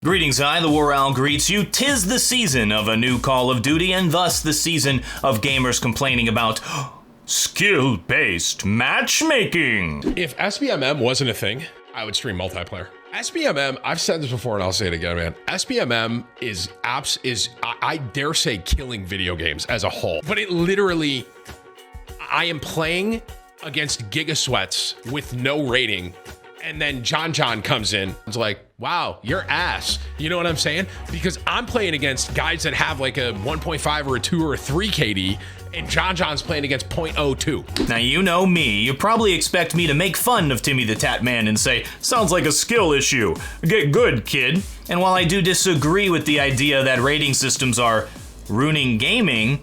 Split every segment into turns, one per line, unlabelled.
Greetings, TheWarOwl greets you. 'Tis the season of a new Call of Duty, and thus the season of gamers complaining about skill-based matchmaking.
If SBMM wasn't a thing, I would stream multiplayer. SBMM, I've said this before and I'll say it again, man. SBMM is I dare say, killing video games as a whole. But it literally, I am playing against Giga Sweats with no rating, and then John comes in. It's like, wow, you're ass. You know what I'm saying? Because I'm playing against guys that have like a 1.5 or a 2 or a 3 KD, and John's playing against 0.02.
Now, you know me. You probably expect me to make fun of TimTheTatMan and say, sounds like a skill issue. Get good, kid. And while I do disagree with the idea that rating systems are ruining gaming,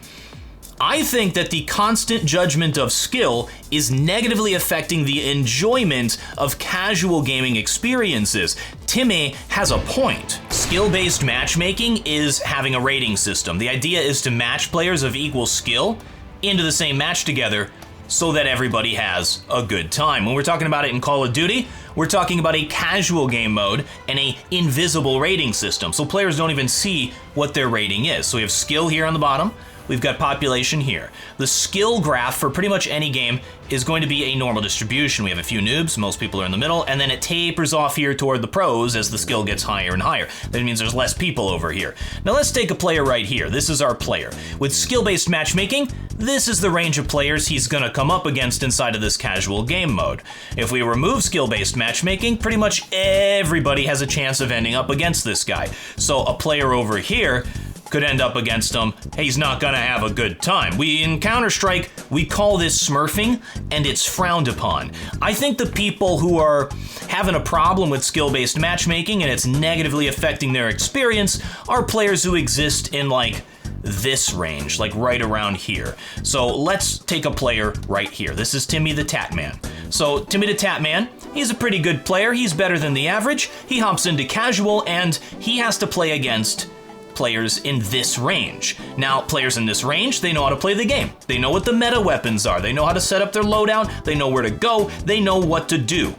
I think that the constant judgment of skill is negatively affecting the enjoyment of casual gaming experiences. Timmy has a point. Skill-based matchmaking is having a rating system. The idea is to match players of equal skill into the same match together so that everybody has a good time. When we're talking about it in Call of Duty, we're talking about a casual game mode and a invisible rating system. So players don't even see what their rating is. So we have skill here on the bottom. We've got population here. The skill graph for pretty much any game is going to be a normal distribution. We have a few noobs, most people are in the middle, and then it tapers off here toward the pros as the skill gets higher and higher. That means there's less people over here. Now let's take a player right here. This is our player. With skill-based matchmaking, this is the range of players he's gonna come up against inside of this casual game mode. If we remove skill-based matchmaking, pretty much everybody has a chance of ending up against this guy. So a player over here could end up against him. He's not gonna have a good time. In Counter-Strike, we call this smurfing, and it's frowned upon. I think the people who are having a problem with skill-based matchmaking and it's negatively affecting their experience are players who exist in like this range, like right around here. So let's take a player right here. This is TimTheTatMan. So TimTheTatMan, he's a pretty good player. He's better than the average. He hops into casual and he has to play against players in this range. Now, players in this range, they know how to play the game. They know what the meta weapons are. They know how to set up their loadout. They know where to go. They know what to do.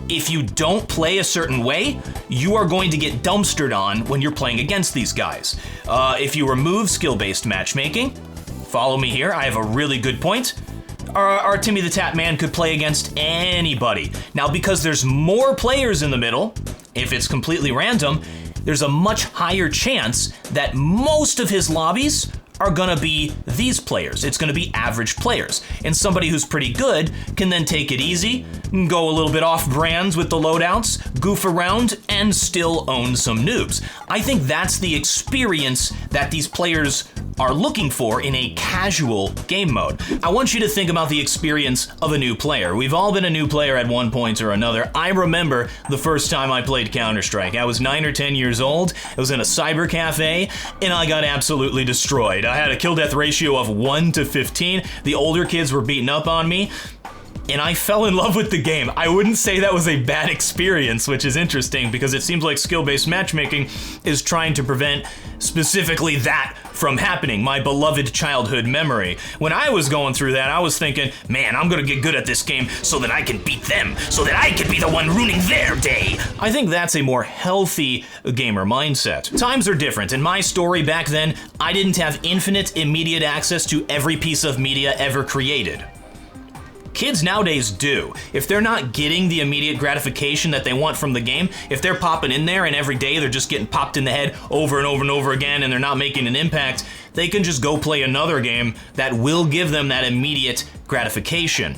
If you don't play a certain way, you are going to get dumpstered on when you're playing against these guys. If you remove skill-based matchmaking, follow me here, I have a really good point. Our TimTheTatMan could play against anybody. Now, because there's more players in the middle, if it's completely random, there's a much higher chance that most of his lobbies are gonna be these players. It's gonna be average players. And somebody who's pretty good can then take it easy, go a little bit off brands with the loadouts, goof around, and still own some noobs. I think that's the experience that these players are looking for in a casual game mode. I want you to think about the experience of a new player. We've all been a new player at one point or another. I remember the first time I played Counter-Strike. I was 9 or 10 years old. I was in a cyber cafe, and I got absolutely destroyed. I had a kill-death ratio of 1 to 15. The older kids were beating up on me, and I fell in love with the game. I wouldn't say that was a bad experience, which is interesting because it seems like skill-based matchmaking is trying to prevent specifically that from happening, my beloved childhood memory. When I was going through that, I was thinking, man, I'm gonna get good at this game so that I can beat them, so that I can be the one ruining their day. I think that's a more healthy gamer mindset. Times are different. In my story back then, I didn't have infinite immediate access to every piece of media ever created. Kids nowadays do. If they're not getting the immediate gratification that they want from the game, if they're popping in there and every day they're just getting popped in the head over and over and over again and they're not making an impact, they can just go play another game that will give them that immediate gratification.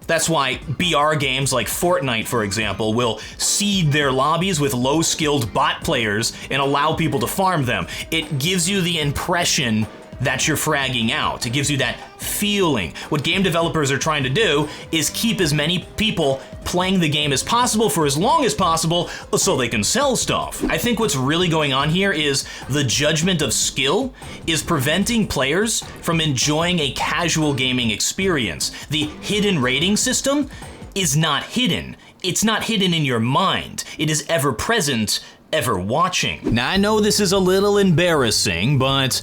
That's why BR games like Fortnite, for example, will seed their lobbies with low-skilled bot players and allow people to farm them. It gives you the impression that you're fragging out. It gives you that feeling. What game developers are trying to do is keep as many people playing the game as possible for as long as possible so they can sell stuff. I think what's really going on here is the judgment of skill is preventing players from enjoying a casual gaming experience. The hidden rating system is not hidden. It's not hidden in your mind. It is ever present, ever watching. Now, I know this is a little embarrassing, but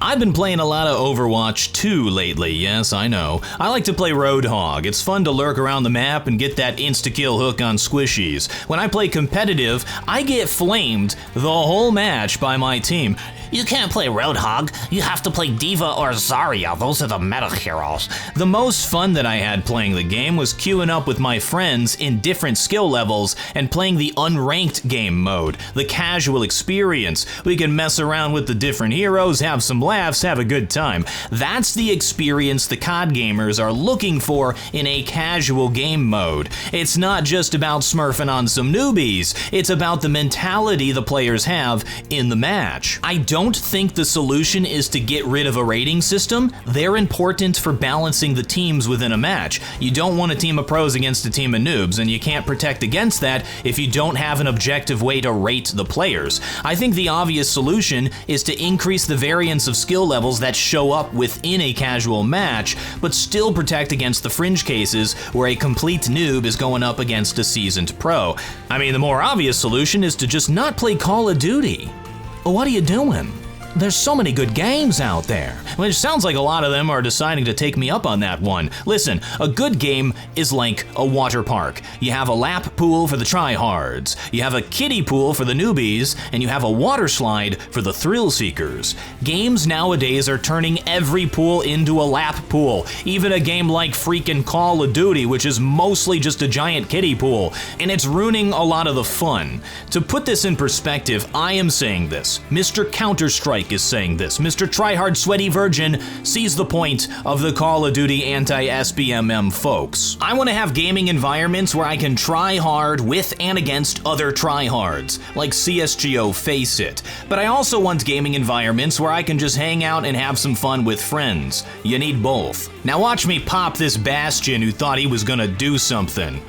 I've been playing a lot of Overwatch 2 lately, yes, I know. I like to play Roadhog. It's fun to lurk around the map and get that insta-kill hook on squishies. When I play competitive, I get flamed the whole match by my team.
You can't play Roadhog. You have to play D.Va or Zarya. Those are the meta heroes.
The most fun that I had playing the game was queuing up with my friends in different skill levels and playing the unranked game mode, the casual experience. We can mess around with the different heroes, have some laughs, have a good time. That's the experience the COD gamers are looking for in a casual game mode. It's not just about smurfing on some newbies, it's about the mentality the players have in the match. I don't think the solution is to get rid of a rating system. They're important for balancing the teams within a match. You don't want a team of pros against a team of noobs, and you can't protect against that if you don't have an objective way to rate the players. I think the obvious solution is to increase the variance of skill levels that show up within a casual match, but still protect against the fringe cases where a complete noob is going up against a seasoned pro. I mean, the more obvious solution is to just not play Call of Duty. What are you doing? There's so many good games out there. Which sounds like a lot of them are deciding to take me up on that one. Listen, a good game is like a water park. You have a lap pool for the tryhards, you have a kiddie pool for the newbies, and you have a water slide for the thrill seekers. Games nowadays are turning every pool into a lap pool. Even a game like freaking Call of Duty, which is mostly just a giant kiddie pool, and it's ruining a lot of the fun. To put this in perspective, I am saying this. Mr. Counter-Strike is saying this. Mr. Tryhard Sweaty Virgin sees the point of the Call of Duty anti-SBMM folks. I want to have gaming environments where I can try hard with and against other tryhards, like CSGO Face It. But I also want gaming environments where I can just hang out and have some fun with friends. You need both. Now watch me pop this Bastion who thought he was gonna do something.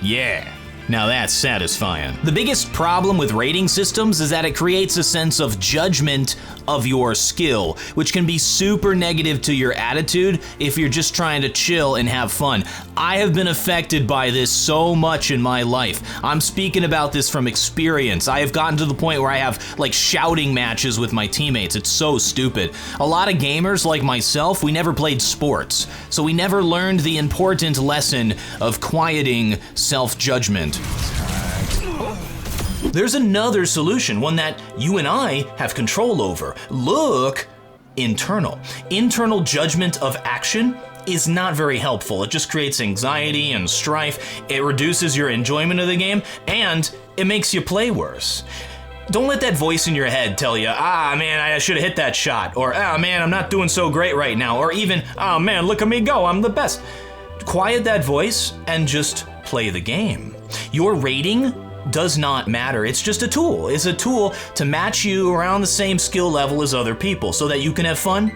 Yeah. Now that's satisfying. The biggest problem with rating systems is that it creates a sense of judgment of your skill, which can be super negative to your attitude if you're just trying to chill and have fun. I have been affected by this so much in my life. I'm speaking about this from experience. I have gotten to the point where I have like shouting matches with my teammates. It's so stupid. A lot of gamers like myself, we never played sports, so we never learned the important lesson of quieting self-judgment. There's another solution, one that you and I have control over. Look, internal. Internal judgment of action is not very helpful. It just creates anxiety and strife. It reduces your enjoyment of the game, and it makes you play worse. Don't let that voice in your head tell you, man, I should have hit that shot, or man, I'm not doing so great right now, or even, man, look at me go, I'm the best. Quiet that voice and just play the game. Your rating does not matter. It's just a tool. It's a tool to match you around the same skill level as other people so that you can have fun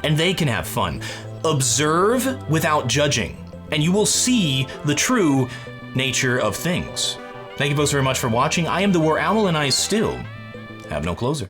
and they can have fun. Observe without judging, and you will see the true nature of things. Thank you folks very much for watching. I am TheWarOwl, and I still have no closer.